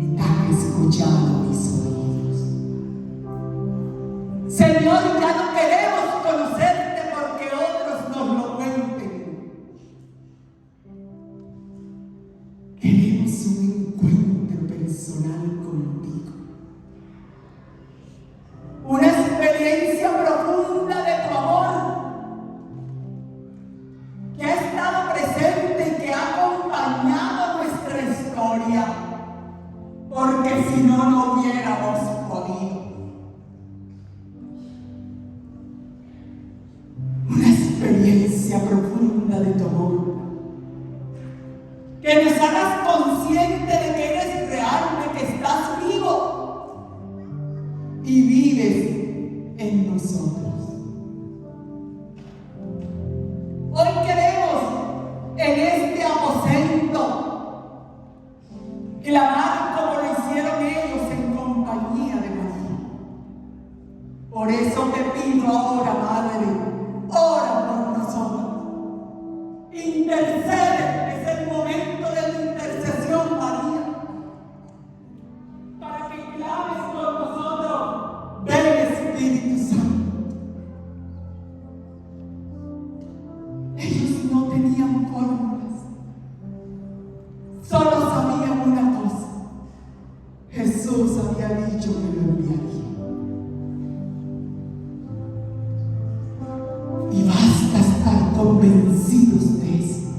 y te han escuchado mis oídos. Señor, ya no queremos conocerte porque otros nos lo cuenten. Queremos un encuentro personal contigo, una experiencia profunda de tu amor, que ha estado presente y que ha acompañado nuestra historia, porque si no, no hubiéramos podido. Una experiencia profunda de tu amor, que nos hagas consciente de que eres real, de que estás vivo y vives en nosotros. Hoy queremos en este aposento clamar como lo hicieron ellos en compañía de María. Por eso te pido ahora, Madre, ora por nosotros. Intercede, es el momento de tu intercesión, María, para que clames con nosotros: ven Espíritu Santo. Ellos no tenían fórmulas, solo sabían una cosa: Jesús había dicho que lo enviaría. Y basta estar convencidos de eso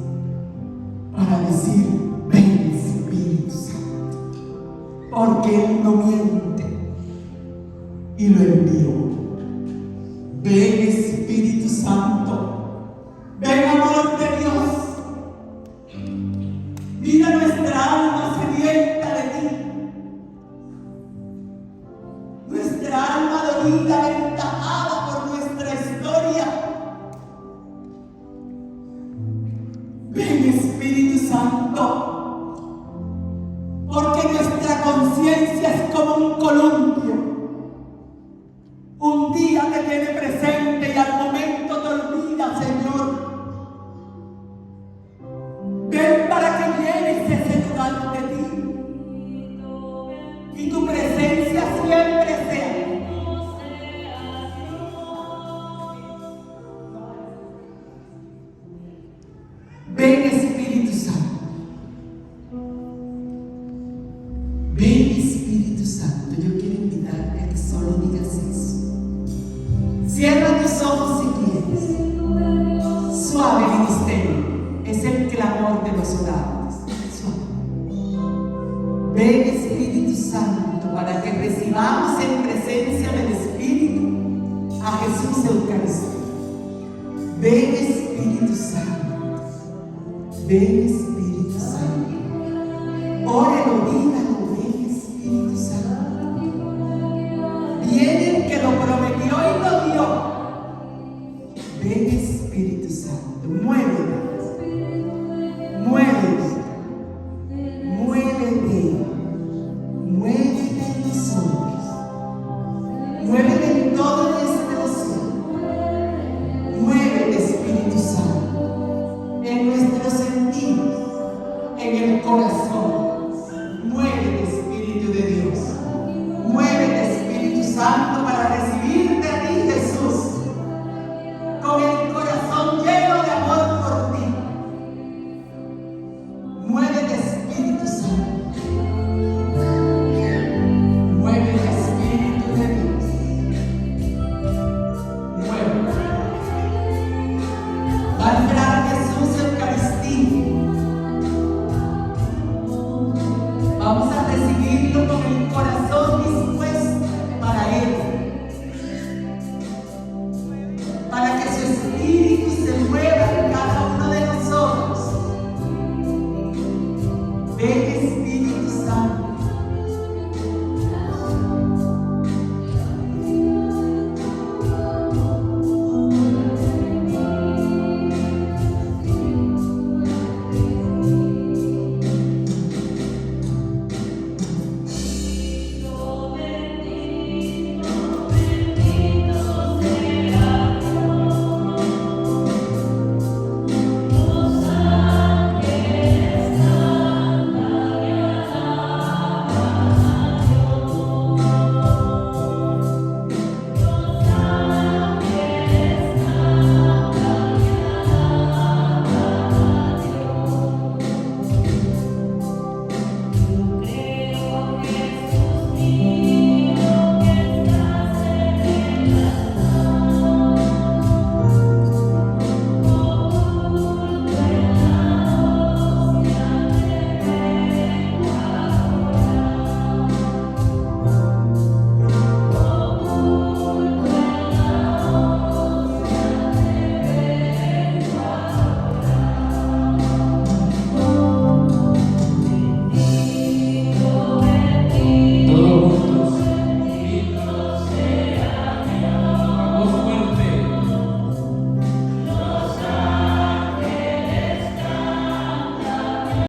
para decir: ven Espíritu Santo, porque Él no miente y lo envió. Ven Espíritu Santo, ven amor de Dios. Mira nuestra alma sedienta de ti, nuestra alma dolida, aventajada por nuestra historia. Ven Espíritu Santo, porque nuestra conciencia es como un columpio. Un día te tiene presente y al momento te olvida, Señor. Ven para que llenes ese lugar de ti y tu presencia siempre sea. Ven Espíritu Santo, ven Espíritu Santo. Yo quiero invitarte a que solo digas eso. Cierra tus ojos si quieres. Suave ministerio, es el clamor de los orantes. Suave. Ven Espíritu Santo, para que recibamos en presencia del Espíritu a Jesús Eucaristía. Ven Espíritu Santo, ven Espíritu Santo. Órelo, dígalo, ven corazón. Muévete, Espíritu de Dios. Muévete, Espíritu Santo, para recibirte a ti, Jesús, con el corazón lleno de amor por ti. Muévete, Espíritu Santo. Muévete, Espíritu de Dios. Muévete. Va a entrar Jesús Eucaristía. Vamos a recibirlo con el corazón dispuesto para Él, para que su Espíritu se mueva en cada uno de nosotros. Ven, Espíritu Santo.